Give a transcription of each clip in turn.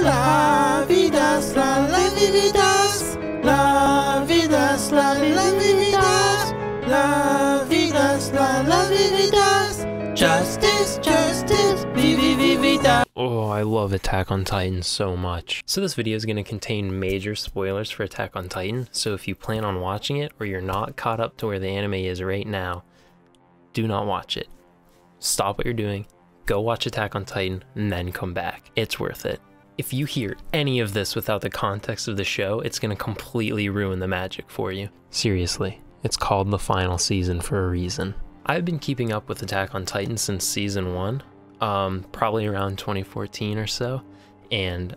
La vidas, la vividas, la vidas, la vividas, la vidas, la vividas, justice, justice, vividas. Oh, I love Attack on Titan so much. So this video is going to contain major spoilers for Attack on Titan, so if you plan on watching it or you're not caught up to where the anime is right now, do not watch it. Stop what you're doing, go watch Attack on Titan, and then come back. It's worth it. If you hear any of this without the context of the show, it's going to completely ruin the magic for you. Seriously, it's called the final season for a reason. I've been keeping up with Attack on Titan since season 1. Probably around 2014 or so, and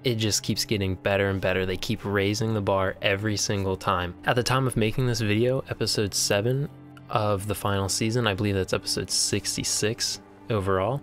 it just keeps getting better and better. They keep raising the bar every single time. At the time of making this video, episode 7 of the final season, I believe that's episode 66 overall,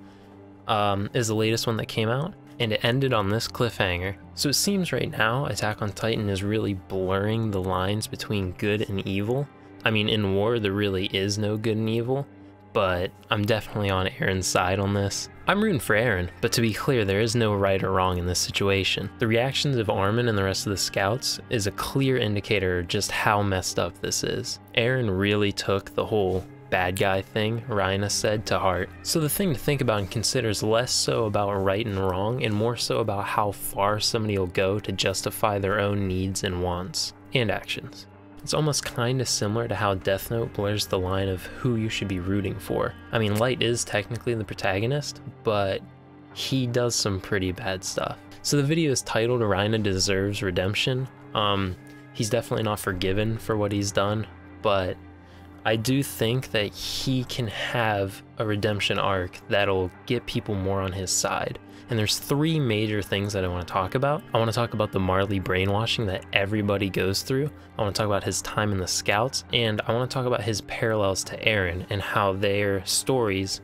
is the latest one that came out, and it ended on this cliffhanger. So it seems right now Attack on Titan is really blurring the lines between good and evil. I mean, in war there really is no good and evil, but I'm definitely on Eren's side on this. I'm rooting for Eren, but to be clear, there is no right or wrong in this situation. The reactions of Armin and the rest of the scouts is a clear indicator of just how messed up this is. Eren really took the whole bad guy thing Reiner said to heart. So the thing to think about and consider is less so about right and wrong and more so about how far somebody will go to justify their own needs and wants and actions. It's almost kind of similar to how Death Note blurs the line of who you should be rooting for. I mean, Light is technically the protagonist, but he does some pretty bad stuff. So the video is titled Reiner Deserves Redemption. He's definitely not forgiven for what he's done, but I do think that he can have a redemption arc that'll get people more on his side. And there's 3 major things that I want to talk about. I want to talk about the Marley brainwashing that everybody goes through. I want to talk about his time in the Scouts, and I want to talk about his parallels to Eren and how their stories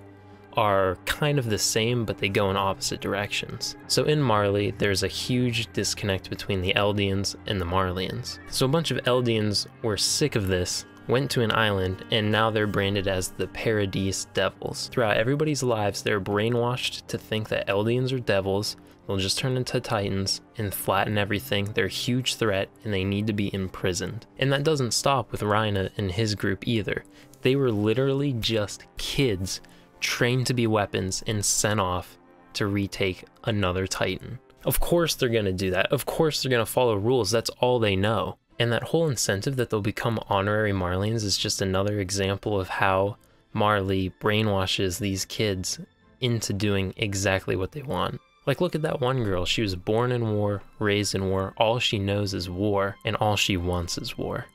are kind of the same, but they go in opposite directions. So in Marley, there's a huge disconnect between the Eldians and the Marleyans. So a bunch of Eldians were sick of this, went to an island, and now they're branded as the Paradise Devils. Throughout everybody's lives, they're brainwashed to think that Eldians are devils, they'll just turn into Titans and flatten everything, they're a huge threat, and they need to be imprisoned. And that doesn't stop with Reiner and his group either. They were literally just kids trained to be weapons and sent off to retake another Titan. Of course they're gonna do that. Of course they're gonna follow rules. That's all they know. And that whole incentive that they'll become honorary Marleyans is just another example of how Marley brainwashes these kids into doing exactly what they want. Like, look at that one girl. She was born in war, raised in war. All she knows is war, and all she wants is war.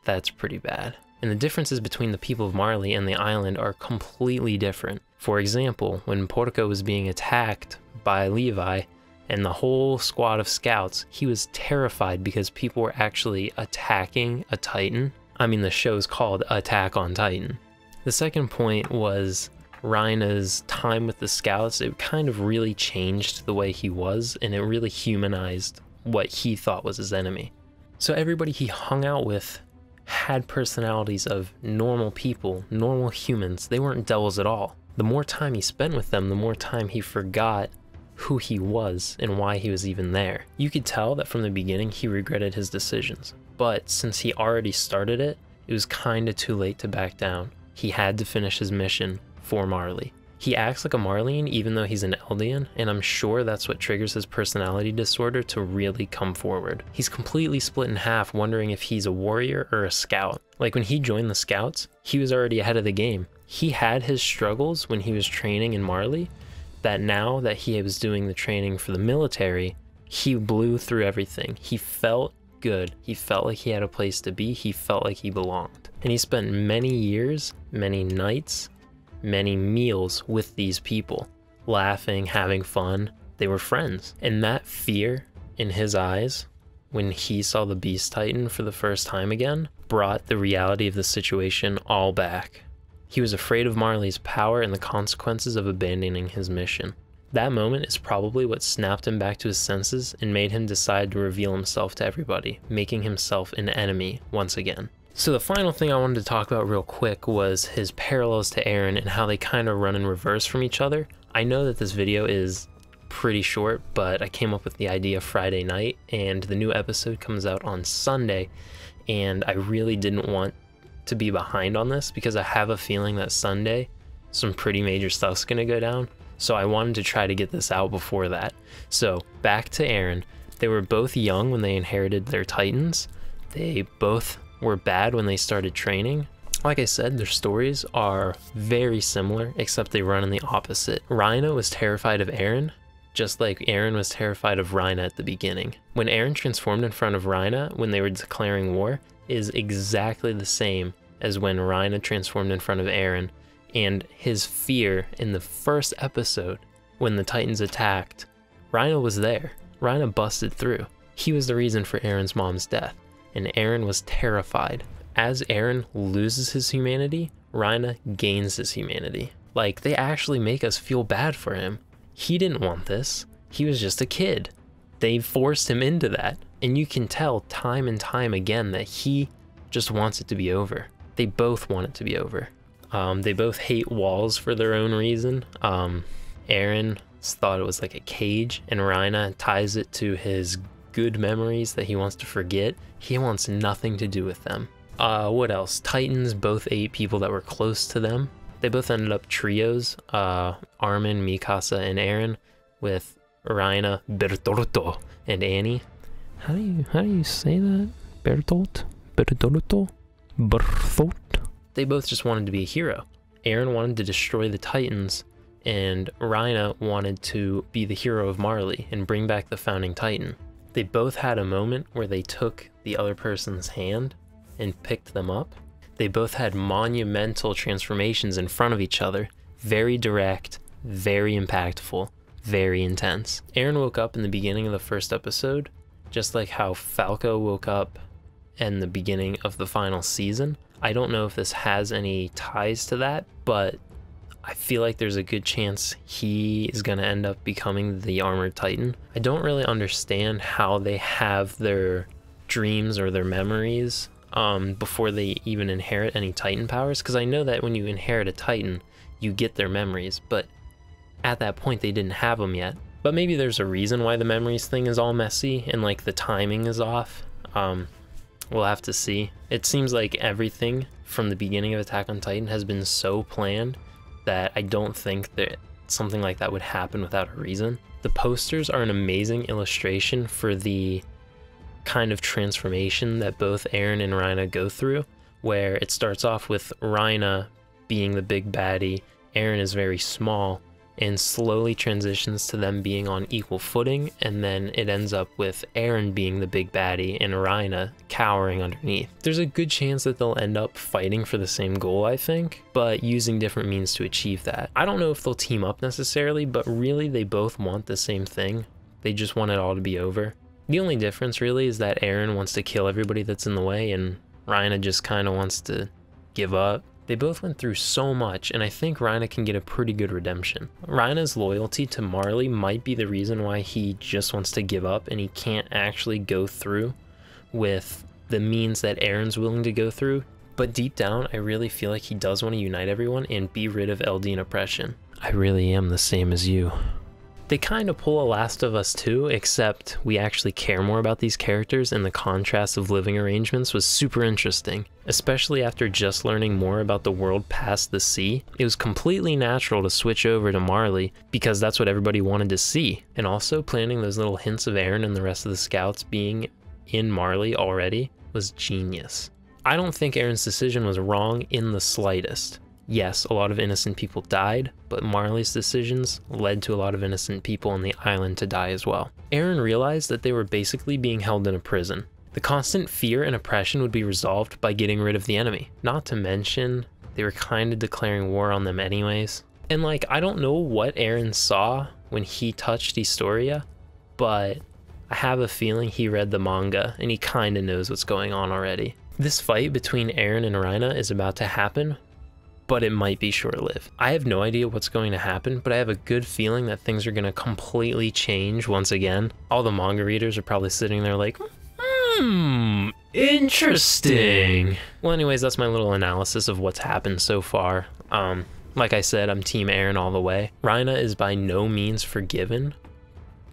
That's pretty bad. And the differences between the people of Marley and the island are completely different. For example, when Porco was being attacked by Levi, and the whole squad of scouts, he was terrified because people were actually attacking a Titan. I mean, the show's called Attack on Titan. The second point was Reiner's time with the scouts. It kind of really changed the way he was, and it really humanized what he thought was his enemy. So everybody he hung out with had personalities of normal people, normal humans. They weren't devils at all. The more time he spent with them, the more time he forgot who he was and why he was even there. You could tell that from the beginning he regretted his decisions, but since he already started it, it was kinda too late to back down. He had to finish his mission for Marley. He acts like a Marleyan even though he's an Eldian, and I'm sure that's what triggers his personality disorder to really come forward. He's completely split in half, wondering if he's a warrior or a scout. Like when he joined the scouts, he was already ahead of the game. He had his struggles when he was training in Marley, that now that he was doing the training for the military, he blew through everything. He felt good. He felt like he had a place to be. He felt like he belonged. And he spent many years, many nights, many meals with these people, laughing, having fun. They were friends. And that fear in his eyes, when he saw the Beast Titan for the first time again, brought the reality of the situation all back. He was afraid of Marley's power and the consequences of abandoning his mission. That moment is probably what snapped him back to his senses and made him decide to reveal himself to everybody, making himself an enemy once again. So the final thing I wanted to talk about real quick was his parallels to Eren and how they kind of run in reverse from each other. I know that this video is pretty short, but I came up with the idea Friday night, and the new episode comes out on Sunday, and I really didn't want to be behind on this because I have a feeling that Sunday some pretty major stuff's gonna go down, so I wanted to try to get this out before that. So back to Eren. They were both young when they inherited their Titans. They both were bad when they started training. Like I said, their stories are very similar, except they run in the opposite. Reiner was terrified of Eren, just like Eren was terrified of Reiner at the beginning. When Eren transformed in front of Reiner when they were declaring war is exactly the same as when Reiner transformed in front of Eren, and his fear in the first episode when the Titans attacked, Reiner was there. Reiner busted through. He was the reason for Eren's mom's death, and Eren was terrified. As Eren loses his humanity, Reiner gains his humanity. Like, they actually make us feel bad for him. He didn't want this. He was just a kid. They forced him into that, and you can tell time and time again that he just wants it to be over. They both want it to be over. They both hate walls for their own reason. Eren thought it was like a cage, and Reiner ties it to his good memories that he wants to forget. He wants nothing to do with them. What else? Titans both ate people that were close to them. They both ended up trios, Armin, Mikasa, and Eren, with Reiner, Bertoldo, and Annie. How do you say that? Bertolt? Bertoldo? Bertholt? They both just wanted to be a hero. Eren wanted to destroy the Titans, and Reiner wanted to be the hero of Marley and bring back the founding Titan. They both had a moment where they took the other person's hand and picked them up. They both had monumental transformations in front of each other, very direct, very impactful, very intense. Eren woke up in the beginning of the first episode, just like how Falco woke up in the beginning of the final season. I don't know if this has any ties to that, but I feel like there's a good chance he is going to end up becoming the Armored Titan. I don't really understand how they have their dreams or their memories before they even inherit any Titan powers, because I know that when you inherit a Titan, you get their memories, but at that point they didn't have them yet. But maybe there's a reason why the memories thing is all messy and like the timing is off. We'll have to see. It seems like everything from the beginning of Attack on Titan has been so planned that I don't think that something like that would happen without a reason. The posters are an amazing illustration for the kind of transformation that both Eren and Reiner go through, where it starts off with Reiner being the big baddie, Eren is very small, and slowly transitions to them being on equal footing, and then it ends up with Eren being the big baddie and Reiner cowering underneath. There's a good chance that they'll end up fighting for the same goal, I think, but using different means to achieve that. I don't know if they'll team up necessarily, but really they both want the same thing. They just want it all to be over. The only difference really is that Eren wants to kill everybody that's in the way, and Reiner just kind of wants to give up. They both went through so much, and I think Reiner can get a pretty good redemption. Reiner's loyalty to Marley might be the reason why he just wants to give up and he can't actually go through with the means that Eren's willing to go through. But deep down, I really feel like he does want to unite everyone and be rid of Eldian oppression. I really am the same as you. They kind of pull a Last of Us 2, except we actually care more about these characters, and the contrast of living arrangements was super interesting. Especially after just learning more about the world past the sea, it was completely natural to switch over to Marley because that's what everybody wanted to see. And also planting those little hints of Eren and the rest of the scouts being in Marley already was genius. I don't think Eren's decision was wrong in the slightest. Yes, a lot of innocent people died, but Marley's decisions led to a lot of innocent people on the island to die as well. Eren realized that they were basically being held in a prison. The constant fear and oppression would be resolved by getting rid of the enemy. Not to mention, they were kind of declaring war on them anyways. And like, I don't know what Eren saw when he touched Historia, but I have a feeling he read the manga and he kind of knows what's going on already. This fight between Eren and Reiner is about to happen, but it might be short-lived. I have no idea what's going to happen, but I have a good feeling that things are going to completely change once again. All the manga readers are probably sitting there like, interesting. Well, anyways, that's my little analysis of what's happened so far. Like I said, I'm Team Eren all the way. Reiner is by no means forgiven,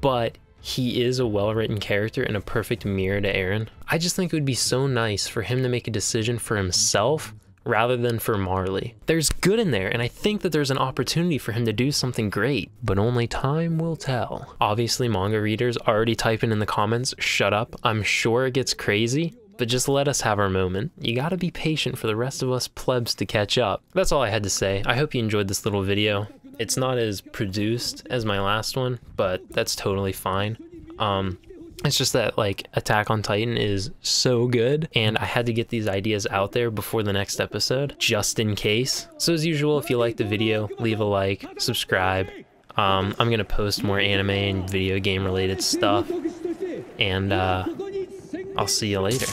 but he is a well-written character and a perfect mirror to Eren. I just think it would be so nice for him to make a decision for himself rather than for Marley. There's good in there, and I think that there's an opportunity for him to do something great, but only time will tell. Obviously, manga readers already typing in the comments, shut up. I'm sure it gets crazy, but just let us have our moment. You gotta be patient for the rest of us plebs to catch up. That's all I had to say. I hope you enjoyed this little video. It's not as produced as my last one, but that's totally fine. It's just that, like, Attack on Titan is so good, and I had to get these ideas out there before the next episode, just in case. So as usual, if you liked the video, leave a like, subscribe. I'm gonna post more anime and video game related stuff, and I'll see you later.